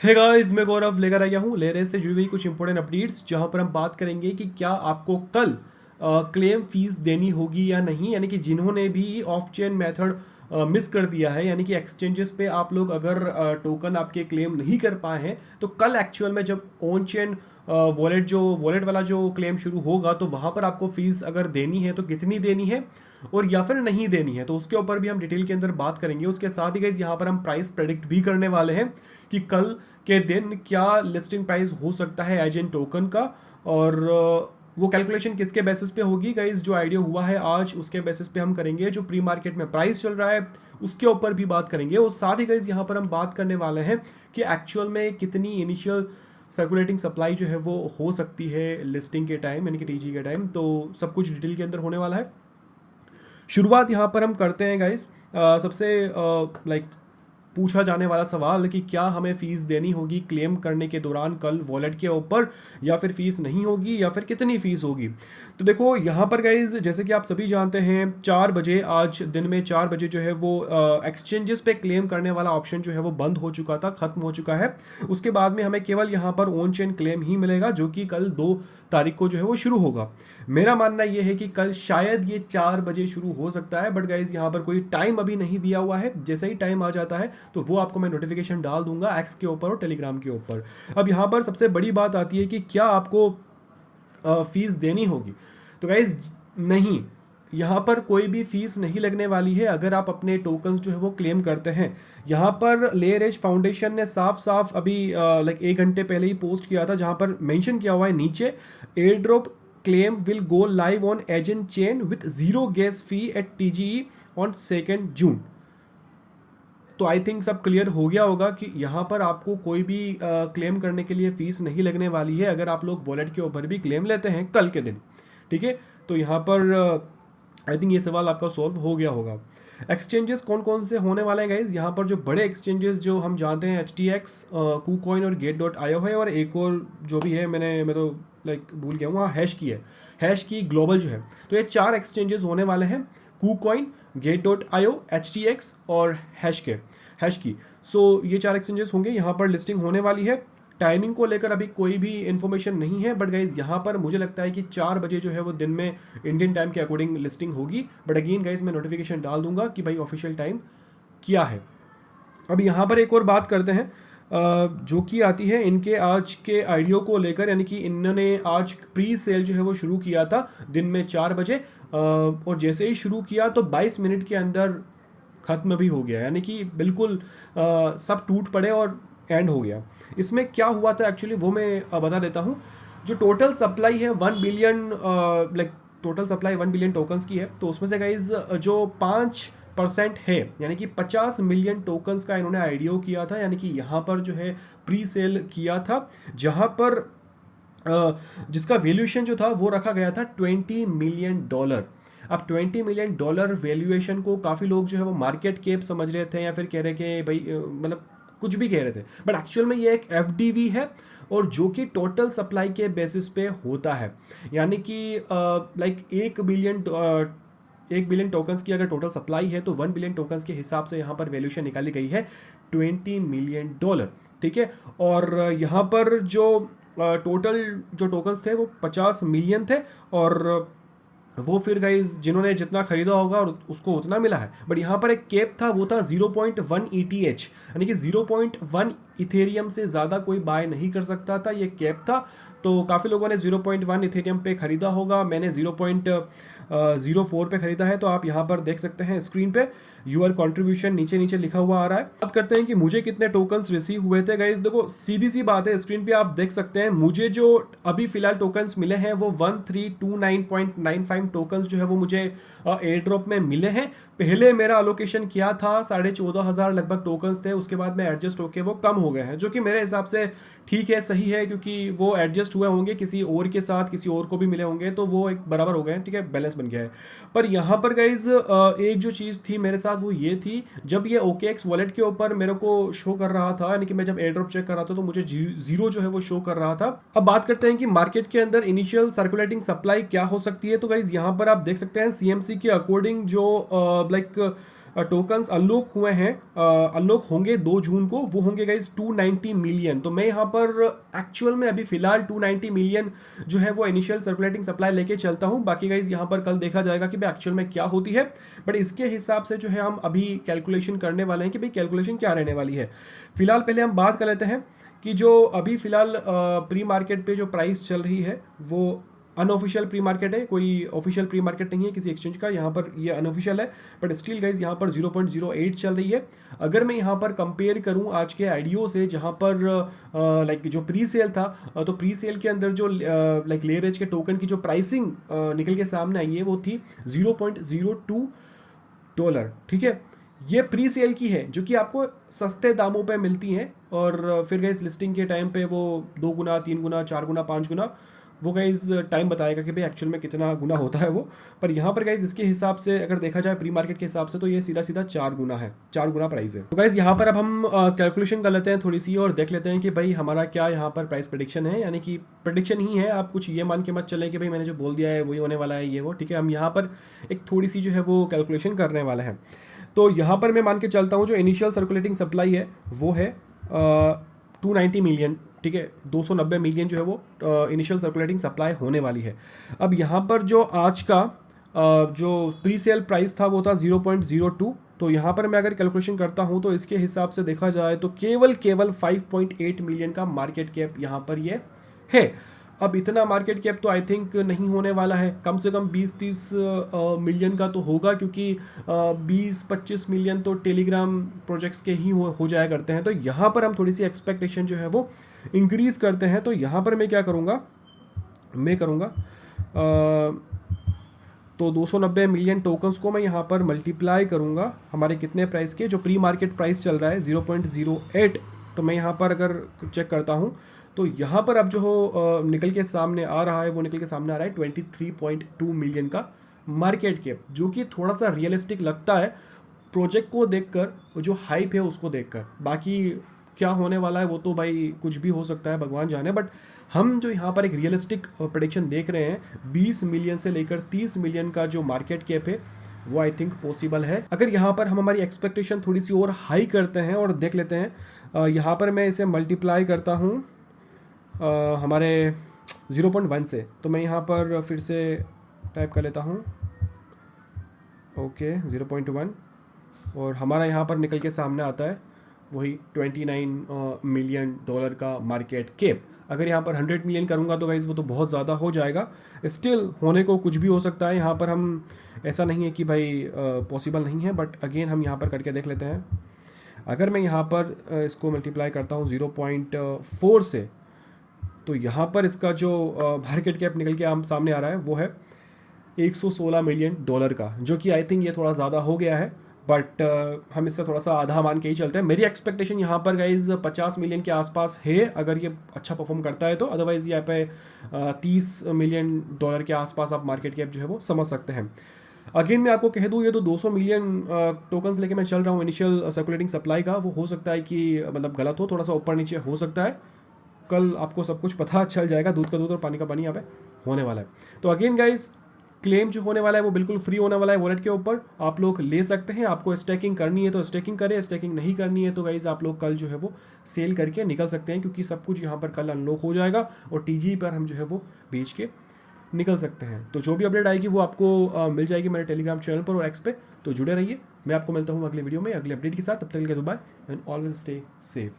Hey guys, मैं गौरव लेकर आया हूँ लेरे से जुड़ी हुई कुछ इंपॉर्टेंट अपडेट्स जहाँ पर हम बात करेंगे कि क्या आपको कल क्लेम फीस देनी होगी या नहीं। यानी कि जिन्होंने भी ऑफ चेन मेथड मिस कर दिया है, यानी कि एक्सचेंजेस पे आप लोग अगर टोकन आपके क्लेम नहीं कर पाए हैं, तो कल एक्चुअल में जब ऑन चेन वॉलेट वाला जो क्लेम शुरू होगा तो वहाँ पर आपको फीस अगर देनी है तो कितनी देनी है और या फिर नहीं देनी है, तो उसके ऊपर भी हम डिटेल के अंदर बात करेंगे। उसके साथ ही गाइस यहाँ पर हम प्राइस प्रेडिक्ट भी करने वाले हैं कि कल के दिन क्या लिस्टिंग प्राइस हो सकता है एज इन टोकन का। और वो कैलकुलेशन किसके बेसिस पे होगी गाइस, जो आइडिया हुआ है आज उसके बेसिस पे हम करेंगे। जो प्री मार्केट में प्राइस चल रहा है उसके ऊपर भी बात करेंगे। और साथ ही गाइस यहाँ पर हम बात करने वाले हैं कि एक्चुअल में कितनी इनिशियल सर्कुलेटिंग सप्लाई जो है वो हो सकती है लिस्टिंग के टाइम, यानी कि टीजी के टाइम। तो सब कुछ डिटेल के अंदर होने वाला है। शुरुआत यहाँ पर हम करते हैं गाइस सबसे लाइक पूछा जाने वाला सवाल कि क्या हमें फ़ीस देनी होगी क्लेम करने के दौरान कल वॉलेट के ऊपर, या फिर फ़ीस नहीं होगी, या फिर कितनी फ़ीस होगी। तो देखो यहाँ पर गाइज, जैसे कि आप सभी जानते हैं 4 बजे, आज दिन में 4 बजे जो है वो एक्सचेंजेस पे क्लेम करने वाला ऑप्शन जो है वो बंद हो चुका था, ख़त्म हो चुका है। उसके बाद में हमें केवल यहाँ पर ऑन चेन क्लेम ही मिलेगा, जो कि कल 2 तारीख को जो है वो शुरू होगा। मेरा मानना यह है कि कल शायद ये 4 बजे शुरू हो सकता है, बट गाइज यहाँ पर कोई टाइम अभी नहीं दिया हुआ है। जैसे ही टाइम आ जाता है तो वो आपको मैं नोटिफिकेशन डाल दूंगा एक्स के ऊपर और टेलीग्राम के ऊपर। अब यहाँ पर सबसे बड़ी बात आती है कि क्या आपको फीस देनी होगी। तो गाइज नहीं, यहाँ पर कोई भी फीस नहीं लगने वाली है अगर आप अपने टोकन्स जो है वो क्लेम करते हैं। यहाँ पर लेयर एज फाउंडेशन ने साफ साफ अभी लाइक 1 घंटे पहले ही पोस्ट किया था, जहाँ पर मेंशन किया हुआ है नीचे, airdrop claim will go live on agent chain with zero gas fee at TGE on 2 जून। तो आई थिंक सब क्लियर हो गया होगा कि यहाँ पर आपको कोई भी क्लेम करने के लिए फ़ीस नहीं लगने वाली है अगर आप लोग वॉलेट के ऊपर भी क्लेम लेते हैं कल के दिन। ठीक है, तो यहाँ पर आई थिंक ये सवाल आपका सॉल्व हो गया होगा। एक्सचेंजेस कौन कौन से होने वाले हैं गाइज, यहाँ पर जो बड़े एक्सचेंजेस जो हम जानते हैं HTX, KuCoin और Gate.io है, और एक और जो भी है मैं तो लाइक भूल गया हूँ, हाँ हैश की है, हैश की ग्लोबल जो है। तो ये 4 एक्सचेंजेस होने वाले हैं, KuCoin, Gate.io, HTX और हैश की। सो ये 4 एक्सचेंजेस होंगे, यहाँ पर लिस्टिंग होने वाली है। टाइमिंग को लेकर अभी कोई भी इन्फॉर्मेशन नहीं है, बट गाइज यहाँ पर मुझे लगता है कि 4 बजे जो है वो दिन में इंडियन टाइम के अकॉर्डिंग लिस्टिंग होगी। बट अगेन गाइज मैं नोटिफिकेशन डाल दूंगा कि भाई ऑफिशियल टाइम क्या है। अब यहाँ पर एक और बात करते हैं जो कि आती है इनके आज के आइडियो को लेकर, यानी कि इन्होंने आज प्री सेल जो है वो शुरू किया था दिन में 4 बजे, और जैसे ही शुरू किया तो 22 मिनट के अंदर ख़त्म भी हो गया, यानी कि बिल्कुल सब टूट पड़े और एंड हो गया। इसमें क्या हुआ था एक्चुअली वो मैं बता देता हूँ। जो टोटल सप्लाई है 1 billion, like total supply 1 billion tokens की है, तो उसमें से गाइज जो 5% है, यानी कि 50 मिलियन टोकन्स का इन्होंने आईडीओ किया था, यानी कि यहाँ पर जो है प्री सेल किया था, जहाँ पर जिसका वैल्यूएशन जो था वो रखा गया था $20 मिलियन। अब $20 मिलियन वैल्यूएशन को काफ़ी लोग जो है वो मार्केट कैप समझ रहे थे, या फिर कह रहे कि भाई मतलब कुछ भी कह रहे थे, बट एक्चुअल में ये एक FDV है, और जो कि टोटल सप्लाई के बेसिस पे होता है। यानी कि लाइक 1 बिलियन टोकन्स की अगर टोटल सप्लाई है तो 1 बिलियन टोकन्स के हिसाब से यहाँ पर वैल्यूएशन निकाली गई है $20 मिलियन। ठीक है, और यहाँ पर जो टोटल जो टोकन्स थे वो 50 मिलियन थे, और वो फिर गाइज जिन्होंने जितना खरीदा होगा और उसको उतना मिला है। बट यहाँ पर एक कैप था, वो था 0.1 ETH, यानी कि 0.1 इथेरियम से ज़्यादा कोई बाय नहीं कर सकता था, ये कैप था। तो काफ़ी लोगों ने 0.1 इथेरियम पे ख़रीदा होगा, मैंने 0.04 पे ख़रीदा है। तो आप यहाँ पर देख सकते हैं स्क्रीन पे यूर कंट्रीब्यूशन नीचे नीचे लिखा हुआ आ रहा है। बात करते हैं कि मुझे कितने टोकन्स रिसीव हुए थे गाइज। देखो सीधी सी बात है, स्क्रीन पे आप देख सकते हैं मुझे जो अभी फिलहाल टोकन्स मिले हैं वो 1329.95 टोकन्स जो है वो मुझे एयर ड्रॉप में मिले हैं। पहले मेरा अलोकेशन किया था 14,500 लगभग टोकन्स थे, उसके बाद में एडजस्ट होके वो कम हो गए हैं, जो कि मेरे हिसाब से ठीक है, सही है, क्योंकि वो एडजस्ट हुए होंगे किसी और के साथ, किसी और को भी मिले होंगे, तो वो एक बराबर हो गए हैं। ठीक है, बैलेंस बन गया है। पर यहाँ पर गाइज एक जो चीज़ थी मेरे साथ वो ये थी, जब ये OKX वॉलेट के ऊपर मेरे को शो कर रहा था, यानी कि मैं जब एयर ड्रॉप चेक कर रहा था तो मुझे जीरो जो है वो शो कर रहा था। अब बात करते हैं कि मार्केट के अंदर इनिशियल सर्कुलेटिंग सप्लाई क्या हो सकती है। तो गाइज यहाँ पर आप देख सकते हैं CMC के अकॉर्डिंग जो लाइक टोकन्स अनलॉक हुए हैं, अनलॉक होंगे 2 जून को, वो होंगे गाइज 290 मिलियन। तो मैं यहाँ पर एक्चुअल में अभी फिलहाल 290 मिलियन जो है वो इनिशियल सर्कुलेटिंग सप्लाई लेके चलता हूँ। बाकी गाइज यहाँ पर कल देखा जाएगा कि भाई एक्चुअल में क्या होती है, बट इसके हिसाब से जो है हम अभी कैलकुलेशन करने वाले हैं कि भाई कैलकुलेशन क्या रहने वाली है। फिलहाल पहले हम बात कर लेते हैं कि जो अभी फिलहाल प्री मार्केट पे जो प्राइस चल रही है वो अनऑफिशियल प्री मार्केट है, कोई ऑफिशियल प्री मार्केट नहीं है किसी एक्सचेंज का, यहाँ पर ये अनऑफिशियल है, बट स्टिल गाइज यहाँ पर 0.08 चल रही है। अगर मैं यहाँ पर कंपेयर करूँ आज के आईडियो से, जहाँ पर लाइक जो प्री सेल था, तो प्री सेल के अंदर जो लाइक लेवरेज के टोकन की जो प्राइसिंग निकल के सामने आई है वो थी $0.02। ठीक है, ये प्री सेल की है जो कि आपको सस्ते दामों पे मिलती हैं, और फिर गाइज लिस्टिंग के टाइम पे वो 2 गुना 3 गुना 4 गुना 5 गुना वो गाइज टाइम बताएगा कि भाई एक्चुअल में कितना गुना होता है वो। पर यहाँ पर गाइज इसके हिसाब से अगर देखा जाए प्री मार्केट के हिसाब से तो ये सीधा सीधा 4 गुना है, 4 गुना प्राइस है। तो गाइज यहाँ पर अब हम कैलकुलेशन कर लेते हैं थोड़ी सी और देख लेते हैं कि भाई हमारा क्या यहाँ पर प्राइस प्रेडिक्शन है, यानी कि प्रेडिक्शन ही है, आप कुछ ये मान के मत चले कि भाई मैंने जो बोल दिया है वही होने वाला है ये वो। ठीक है, हम यहाँ पर एक थोड़ी सी जो है वो कैलकुलेशन करने वाले हैं। तो यहाँ पर मैं मान के चलता हूँ जो इनिशियल सर्कुलेटिंग सप्लाई है वो है 290 मिलियन। ठीक है, 290 मिलियन जो है वो इनिशियल सर्कुलेटिंग सप्लाई होने वाली है। अब यहाँ पर जो आज का जो प्री सेल प्राइस था वो था 0.02। तो यहाँ पर मैं अगर कैलकुलेशन करता हूँ तो इसके हिसाब से देखा जाए तो केवल 5.8 मिलियन का मार्केट कैप यहाँ पर ये है। अब इतना मार्केट कैप तो आई थिंक नहीं होने वाला है, कम से कम 20-30 मिलियन का तो होगा, क्योंकि 20-25 मिलियन तो टेलीग्राम प्रोजेक्ट्स के ही हो जाया करते हैं। तो यहाँ पर हम थोड़ी सी एक्सपेक्टेशन जो है वो इंक्रीज़ करते हैं। तो यहाँ पर मैं क्या करूँगा, मैं करूँगा तो 290 मिलियन टोकन्स को मैं यहाँ पर मल्टीप्लाई करूँगा हमारे कितने प्राइस के, जो प्री मार्केट प्राइस चल रहा है 0.08। तो मैं यहाँ पर अगर चेक करता हूँ तो यहाँ पर अब जो हो निकल के सामने आ रहा है, वो निकल के सामने आ रहा है 23.2 मिलियन का मार्केट कैप, जो कि थोड़ा सा रियलिस्टिक लगता है प्रोजेक्ट को देखकर, जो हाइप है उसको देखकर। बाकी क्या होने वाला है वो तो भाई कुछ भी हो सकता है, भगवान जाने। बट हम जो यहाँ पर एक रियलिस्टिक प्रेडिक्शन देख रहे हैं 20 मिलियन से लेकर 30 मिलियन का जो मार्केट कैप है वो आई थिंक पॉसिबल है। अगर यहाँ पर हम हमारी एक्सपेक्टेशन थोड़ी सी और हाई करते हैं और देख लेते हैं, यहाँ पर मैं इसे मल्टीप्लाई करता हूँ हमारे 0.1 से, तो मैं यहाँ पर फिर से टाइप कर लेता हूँ ओके 0.1, और हमारा यहाँ पर निकल के सामने आता है वही $29 मिलियन का मार्केट कैप। अगर यहाँ पर 100 मिलियन करूँगा तो गाइज़ वो तो बहुत ज़्यादा हो जाएगा, स्टिल होने को कुछ भी हो सकता है। यहाँ पर हम ऐसा नहीं है कि भाई पॉसिबल नहीं है, बट अगेन हम यहाँ पर करके देख लेते हैं। अगर मैं यहाँ पर इसको मल्टीप्लाई करता हूँ 0.4 से, तो यहाँ पर इसका जो मार्केट कैप निकल के सामने आ रहा है वो है $116 मिलियन का, जो कि आई थिंक ये थोड़ा ज़्यादा हो गया है, बट हम इससे थोड़ा सा आधा मान के ही चलते हैं। मेरी एक्सपेक्टेशन यहाँ पर गाइज 50 मिलियन के आसपास है, अगर ये अच्छा परफॉर्म करता है तो। अदरवाइज़ यहाँ पे $30 मिलियन के आसपास आप मार्केट कैप जो है वो समझ सकते हैं। अगेन मैं आपको कह दूँ, ये तो 200 मिलियन टोकन्स लेके मैं चल रहा हूँ इनिशियल सर्कुलेटिंग सप्लाई का, वो हो सकता है कि मतलब गलत हो, थोड़ा सा ऊपर नीचे हो सकता है। कल आपको सब कुछ पता चल जाएगा, दूध का दूध और पानी का पानी यहाँ पे होने वाला है। तो अगेन गाइज क्लेम जो होने वाला है वो बिल्कुल फ्री होने वाला है वॉलेट के ऊपर, आप लोग ले सकते हैं। आपको स्टेकिंग करनी है तो स्टेकिंग करें, स्टेकिंग नहीं करनी है तो गाइज आप लोग कल जो है वो सेल करके निकल सकते हैं, क्योंकि सब कुछ यहाँ पर कल अनलॉक हो जाएगा और टीजी पर हम जो है वो बेच के निकल सकते हैं। तो जो भी अपडेट आएगी वो आपको मिल जाएगी मेरे टेलीग्राम चैनल पर और एक्स पे, तो जुड़े रहिए। मैं आपको मिलता हूँ अगले वीडियो में अगले अपडेट के साथ, तब तक के लिए bye and always stay safe.